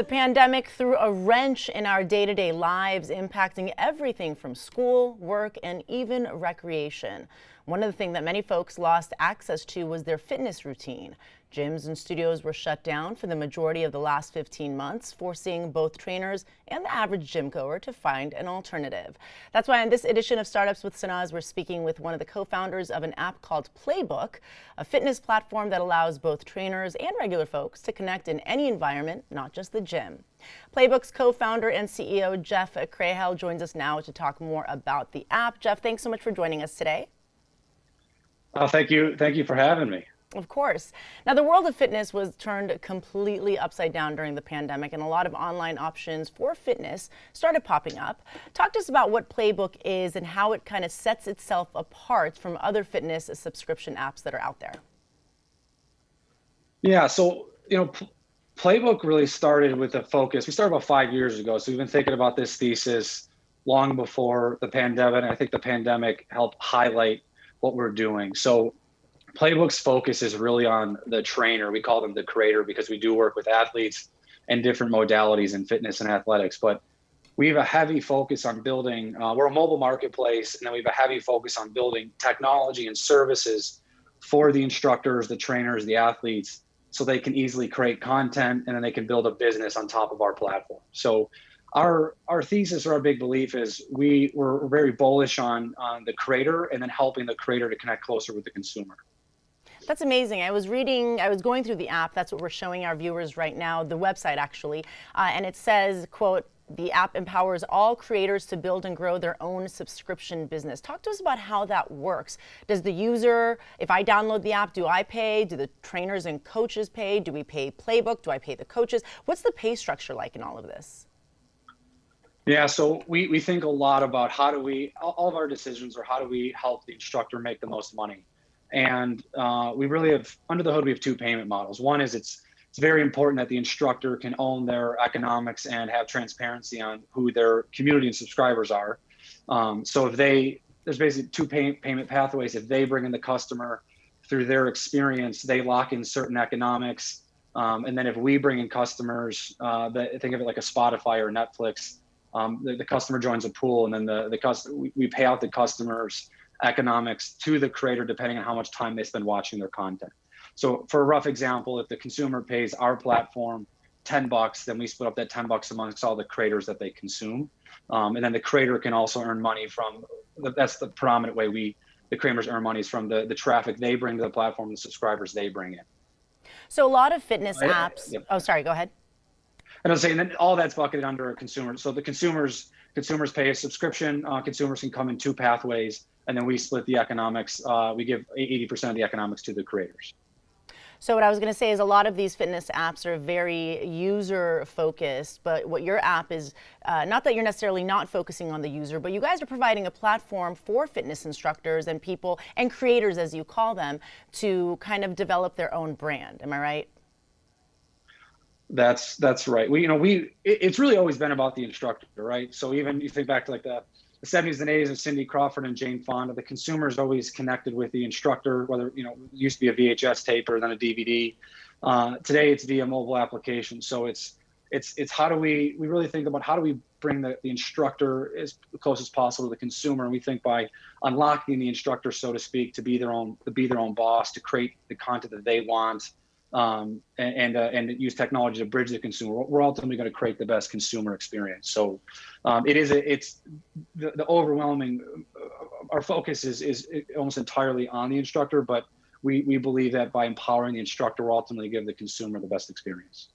pandemic threw a wrench in our day-to-day lives, impacting everything from school, work, and even recreation. One of the things that many folks lost access to was their fitness routine. Gyms and studios were shut down for the majority of the last 15 months, forcing both trainers and the average gym goer to find an alternative. That's why in this edition of Startups with Sanaz, we're speaking with one of the co-founders of an app called Playbook, a fitness platform that allows both trainers and regular folks to connect in any environment, not just the gym. Playbook's co-founder and CEO Jeff Crahell joins us now to talk more about the app. Jeff, thanks so much for joining us today. Thank you for having me. Of course. Now, the world of fitness was turned completely upside down during the pandemic, and a lot of online options for fitness started popping up. Talk to us about what Playbook is and how it kind of sets itself apart from other fitness subscription apps that are out there. Yeah, so, Playbook really started with a focus. We started about 5 years ago, so we've been thinking about this thesis long before the pandemic, and I think the pandemic helped highlight what we're doing. So Playbook's focus is really on the trainer. We call them the creator because we do work with athletes and different modalities in fitness and athletics. But we have a heavy focus on building, we're a mobile marketplace, and then we have a heavy focus on building technology and services for the instructors, the trainers, the athletes, so they can easily create content and then they can build a business on top of our platform. So our thesis or our big belief is we're very bullish on the creator and then helping the creator to connect closer with the consumer. That's amazing. I was going through the app. That's what we're showing our viewers right now, the website actually. And it says, quote, the app empowers all creators to build and grow their own subscription business. Talk to us about how that works. Does the user, if I download the app, do I pay? Do the trainers and coaches pay? Do we pay Playbook? Do I pay the coaches? What's the pay structure like in all of this? Yeah, so we think a lot about all of our decisions are how do we help the instructor make the most money. And we really have, under the hood, we have two payment models. One is it's very important that the instructor can own their economics and have transparency on who their community and subscribers are. So there's basically two payment pathways. If they bring in the customer through their experience, they lock in certain economics. And then if we bring in customers, think of it like a Spotify or Netflix, the customer joins a pool, and then we pay out the customer's economics to the creator depending on how much time they spend watching their content. So for a rough example, if the consumer pays our platform $10, then we split up that $10 amongst all the creators that they consume. And then the creator can also earn money from, that's the predominant way the creators earn money is from the traffic they bring to the platform, the subscribers they bring in. So a lot of fitness apps, yep. Oh, sorry, go ahead. And I was saying that all that's bucketed under a consumer. So the consumers pay a subscription. Consumers can come in two pathways, and then we split the economics. We give 80% of the economics to the creators. So what I was going to say is a lot of these fitness apps are very user focused, but what your app is, not that you're necessarily not focusing on the user, but you guys are providing a platform for fitness instructors and people and creators, as you call them, to kind of develop their own brand. Am I right? That's right. It's really always been about the instructor, right? So even you think back to like the 70s and 80s of Cindy Crawford and Jane Fonda, the consumer's always connected with the instructor, whether, it used to be a VHS tape or then a DVD. Today it's via mobile application. So it's how do we really think about how do we bring the instructor as close as possible to the consumer. And we think by unlocking the instructor, so to speak, to be their own boss, to create the content that they want, and use technology to bridge the consumer. We're ultimately going to create the best consumer experience. So it's the overwhelming, our focus is almost entirely on the instructor, but we believe that by empowering the instructor, we'll ultimately give the consumer the best experience.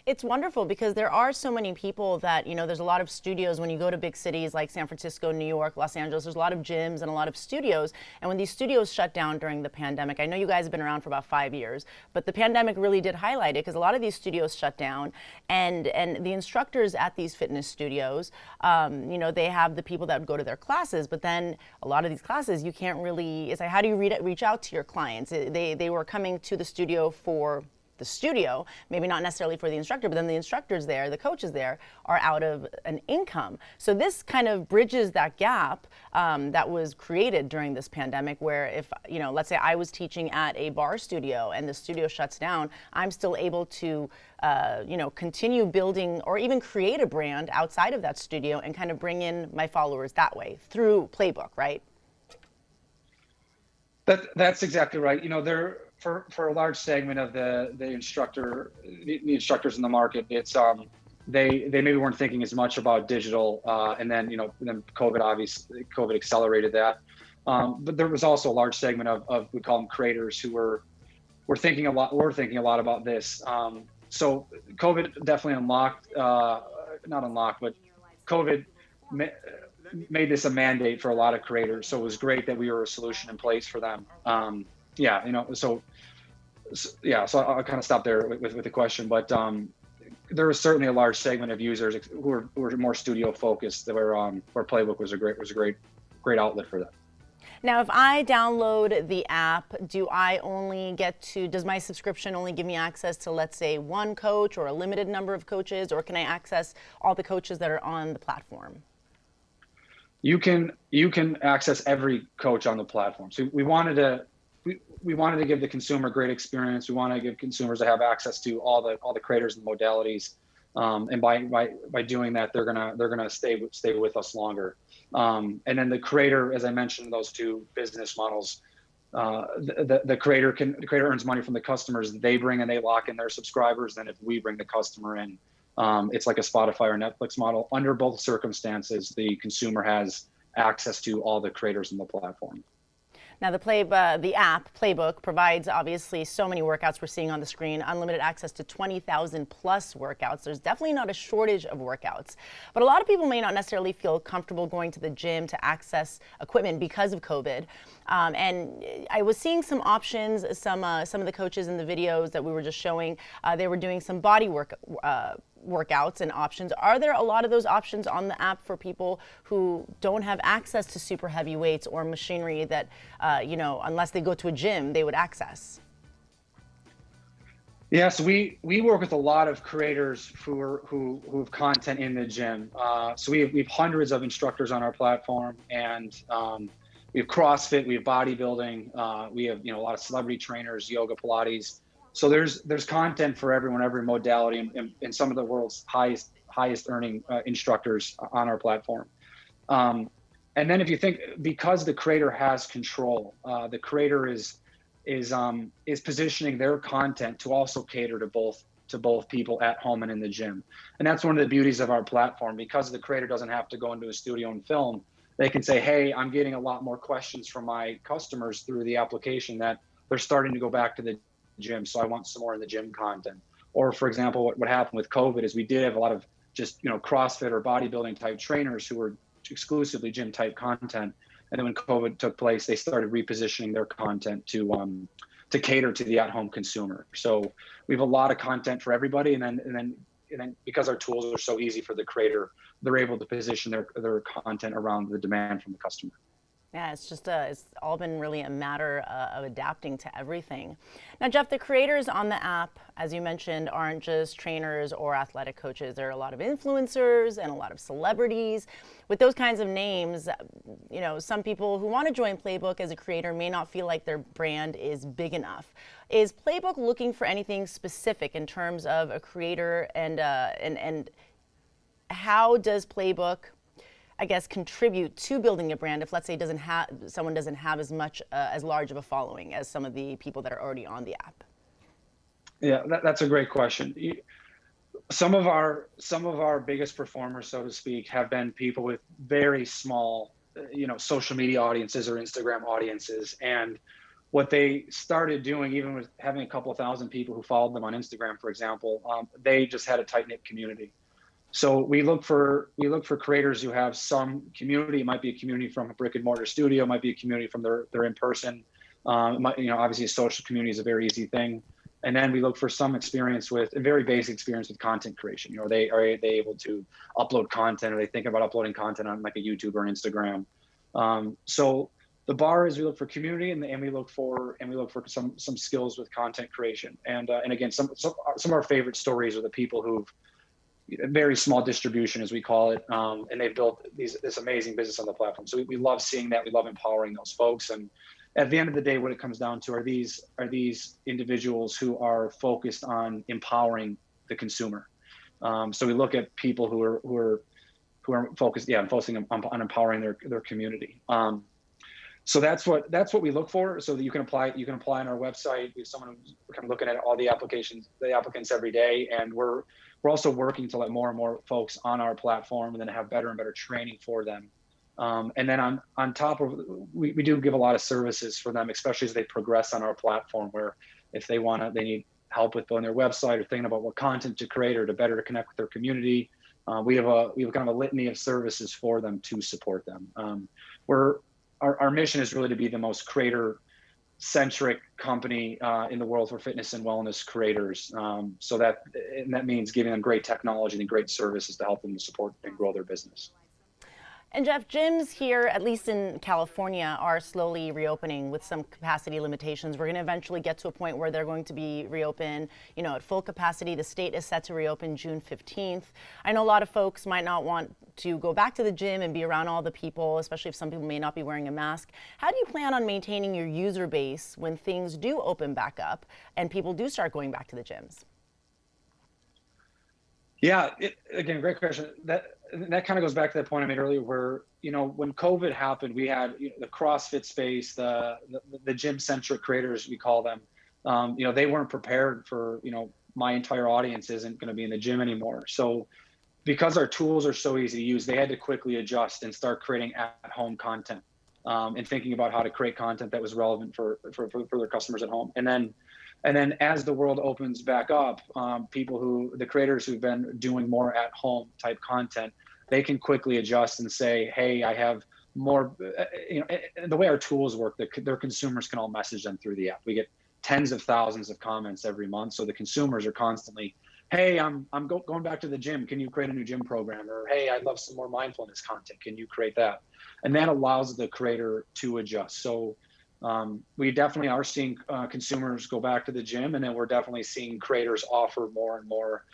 It's wonderful because there are so many people that, there's a lot of studios when you go to big cities like San Francisco, New York, Los Angeles, there's a lot of gyms and a lot of studios. And when these studios shut down during the pandemic, I know you guys have been around for about 5 years, but the pandemic really did highlight it because a lot of these studios shut down and the instructors at these fitness studios, they have the people that would go to their classes, but then a lot of these classes, you can't really, it's like, how do you reach out to your clients? They were coming to the studio for the studio, maybe not necessarily for the instructor, but then the instructors there, the coaches there, are out of an income. So this kind of bridges that gap that was created during this pandemic, where if, let's say I was teaching at a bar studio and the studio shuts down, I'm still able to continue building or even create a brand outside of that studio and kind of bring in my followers that way through Playbook, right? That's exactly right. There for a large segment of the instructors in the market, it's they maybe weren't thinking as much about digital, and then COVID accelerated that. But there was also a large segment of we call them creators who were thinking a lot. We're thinking a lot about this. So COVID definitely not unlocked, but COVID made this a mandate for a lot of creators. So it was great that we were a solution in place for them. So I'll kind of stop there with the question, but there was certainly a large segment of users who were more studio focused, where Playbook was a great outlet for them. Now, if I download the app, does my subscription only give me access to, let's say, one coach or a limited number of coaches, or can I access all the coaches that are on the platform? You can access every coach on the platform. So we wanted to give the consumer a great experience. We want to give consumers to have access to all the creators and modalities, and by doing that, they're gonna stay with us longer. And then the creator, as I mentioned, those two business models, the creator earns money from the customers they bring, and they lock in their subscribers. Then if we bring the customer in, it's like a Spotify or Netflix model. Under both circumstances, the consumer has access to all the creators in the platform. Now, the app, Playbook, provides obviously so many workouts we're seeing on the screen, unlimited access to 20,000 plus workouts. There's definitely not a shortage of workouts. But a lot of people may not necessarily feel comfortable going to the gym to access equipment because of COVID. And I was seeing some options, some of the coaches in the videos that we were just showing, they were doing some body workouts and options. Are there a lot of those options on the app for people who don't have access to super heavy weights or machinery that, unless they go to a gym, they would access? Yes, we work with a lot of creators who have content in the gym. So we have hundreds of instructors on our platform, and we have CrossFit, we have bodybuilding, we have a lot of celebrity trainers, yoga, Pilates. So there's content for everyone, every modality, and some of the world's highest earning instructors on our platform. And then if you think, because the creator has control, the creator is positioning their content to also cater to both people at home and in the gym. And that's one of the beauties of our platform. Because the creator doesn't have to go into a studio and film, they can say, hey, I'm getting a lot more questions from my customers through the application that they're starting to go back to the gym, so I want some more in the gym content. Or for example, what happened with COVID is we did have a lot of just CrossFit or bodybuilding type trainers who were exclusively gym type content, and then when COVID took place, they started repositioning their content to cater to the at-home consumer. So we have a lot of content for everybody, and then because our tools are so easy for the creator, they're able to position their content around the demand from the customer. Yeah, it's all been really a matter of adapting to everything. Now, Jeff, the creators on the app, as you mentioned, aren't just trainers or athletic coaches. There are a lot of influencers and a lot of celebrities. With those kinds of names, some people who want to join Playbook as a creator may not feel like their brand is big enough. Is Playbook looking for anything specific in terms of a creator, and how does Playbook, I guess, contribute to building a brand if, let's say, someone doesn't have as large of a following as some of the people that are already on the app? Yeah, that's a great question. Some of our biggest performers, so to speak, have been people with very small, social media audiences or Instagram audiences. And what they started doing, even with having a couple of thousand people who followed them on Instagram, for example, they just had a tight-knit community. So we look for creators who have some community. It might be a community from a brick and mortar studio, it might be a community from their in person. Obviously a social community is a very easy thing. And then we look for some experience a very basic experience with content creation. Are they able to upload content? Are they thinking about uploading content on like a YouTube or Instagram? So the bar is we look for community, and we look for some skills with content creation. And again, some of our favorite stories are the people who've very small distribution, as we call it, and they've built this amazing business on the platform. So we love seeing that. We love empowering those folks. And at the end of the day, what it comes down to are these individuals who are focused on empowering the consumer. So we look at people who are focused, focusing on empowering their community. So that's what we look for. So that you can apply on our website. We have someone who's kind of looking at all the applicants every day, and we're also working to let more and more folks on our platform, and then have better and better training for them. And then on top of, we do give a lot of services for them, especially as they progress on our platform, where if they need help with building their website or thinking about what content to create or to better connect with their community. We have kind of a litany of services for them to support them. Our mission is really to be the most creator-centric company in the world for fitness and wellness creators. So that means giving them great technology and great services to help them to support and grow their business. And Jeff, gyms here, at least in California, are slowly reopening with some capacity limitations. We're going to eventually get to a point where they're going to be reopened, at full capacity. The state is set to reopen June 15th. I know a lot of folks might not want to go back to the gym and be around all the people, especially if some people may not be wearing a mask. How do you plan on maintaining your user base when things do open back up and people do start going back to the gyms? Yeah, again, great question. That kind of goes back to that point I made earlier, where when COVID happened, we had the CrossFit space, the gym-centric creators, we call them. They weren't prepared for my entire audience isn't going to be in the gym anymore. So because our tools are so easy to use, they had to quickly adjust and start creating at-home content, and thinking about how to create content that was relevant for their customers at home. And then as the world opens back up, the creators who've been doing more at home type content, they can quickly adjust and say, hey, I have more, the way our tools work, their consumers can all message them through the app. We get tens of thousands of comments every month. So the consumers are constantly, hey, I'm going back to the gym. Can you create a new gym program? Or, hey, I'd love some more mindfulness content. Can you create that? And that allows the creator to adjust. So we definitely are seeing consumers go back to the gym, and then we're definitely seeing creators offer more and more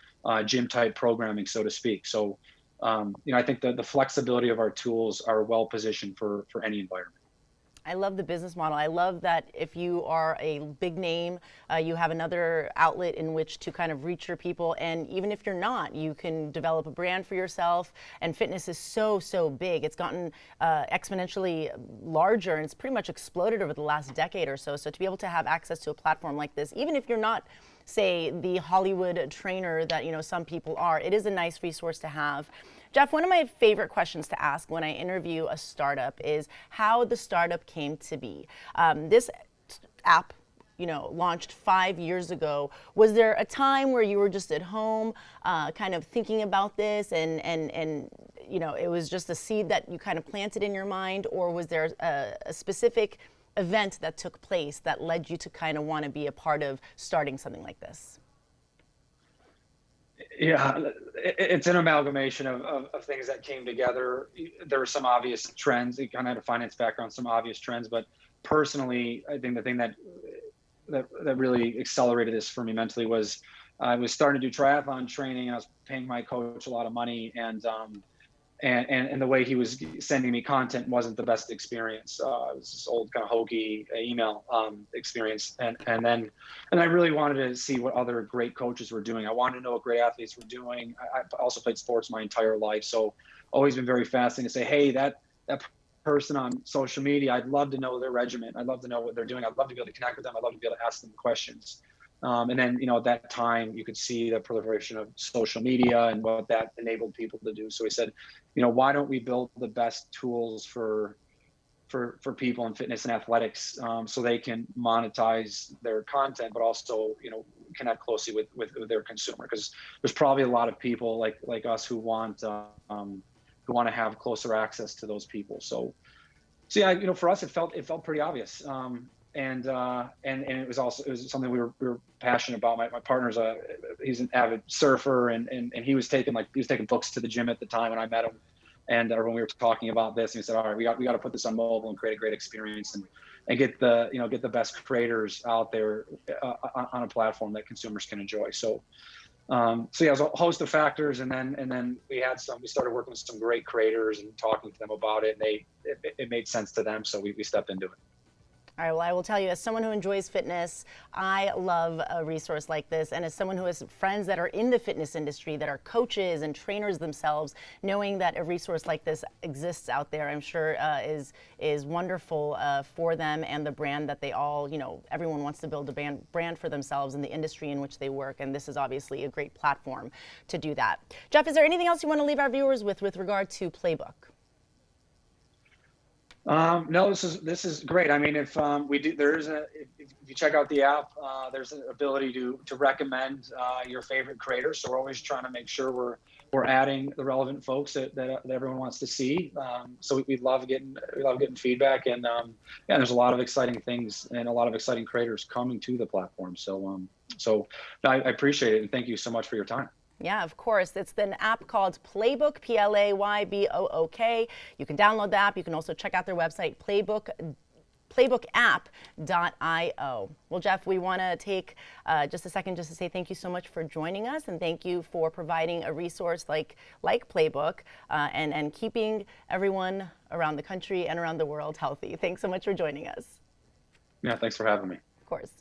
gym type programming, so to speak. So, I think the flexibility of our tools are well positioned for any environment. I love the business model. I love that if you are a big name, you have another outlet in which to kind of reach your people. And even if you're not, you can develop a brand for yourself. And fitness is so big. It's gotten exponentially larger, and it's pretty much exploded over the last decade or so. So to be able to have access to a platform like this, even if you're not, say, the Hollywood trainer that some people are, it is a nice resource to have. Jeff, one of my favorite questions to ask when I interview a startup is how the startup came to be. This app, launched 5 years ago. Was there a time where you were just at home, kind of thinking about this, and it was just a seed that you kind of planted in your mind, or was there a specific event that took place that led you to kind of want to be a part of starting something like this? Yeah, it's an amalgamation of things that came together. There were some obvious trends. You kind of had a finance background, some obvious trends, but personally, I think the thing that really accelerated this for me mentally was I was starting to do triathlon training, and I was paying my coach a lot of money, and the way he was sending me content wasn't the best experience. It was this old kind of hokey email experience, and I really wanted to see what other great coaches were doing. I wanted to know what great athletes were doing. I also played sports my entire life, so always been very fascinating to say, hey, that person on social media, I'd love to know their regimen. I'd love to know what they're doing. I'd love to be able to connect with them. I'd love to be able to ask them questions. And then, at that time, you could see the proliferation of social media and what that enabled people to do. So we said, why don't we build the best tools for people in fitness and athletics, so they can monetize their content, but also, connect closely with their consumer? Because there's probably a lot of people like us who want to have closer access to those people. So yeah, for us, it felt pretty obvious. And it was something we were passionate about. My partner's he's an avid surfer, and he was taking books to the gym at the time when I met him. And when we were talking about this, we said, all right, we got to put this on mobile and create a great experience and get the best creators out there on a platform that consumers can enjoy. So so yeah, there's a host of factors, and then we started working with some great creators and talking to them about it, and it made sense to them, so we stepped into it. All right, well, I will tell you, as someone who enjoys fitness, I love a resource like this. And as someone who has friends that are in the fitness industry, that are coaches and trainers themselves, knowing that a resource like this exists out there, I'm sure is wonderful for them and the brand that they all, everyone wants to build a brand for themselves in the industry in which they work. And this is obviously a great platform to do that. Jeff, is there anything else you want to leave our viewers with regard to Playbook? No, this is great. I mean, if you check out the app, there's an ability to recommend your favorite creators. So we're always trying to make sure we're adding the relevant folks that everyone wants to see. So we love getting feedback, and yeah, there's a lot of exciting things and a lot of exciting creators coming to the platform. So I appreciate it, and thank you so much for your time. Yeah, of course. It's an app called Playbook, Playbook. You can download the app. You can also check out their website, playbookapp.io. Well, Jeff, we want to take just a second just to say thank you so much for joining us, and thank you for providing a resource like Playbook and keeping everyone around the country and around the world healthy. Thanks so much for joining us. Yeah, thanks for having me. Of course.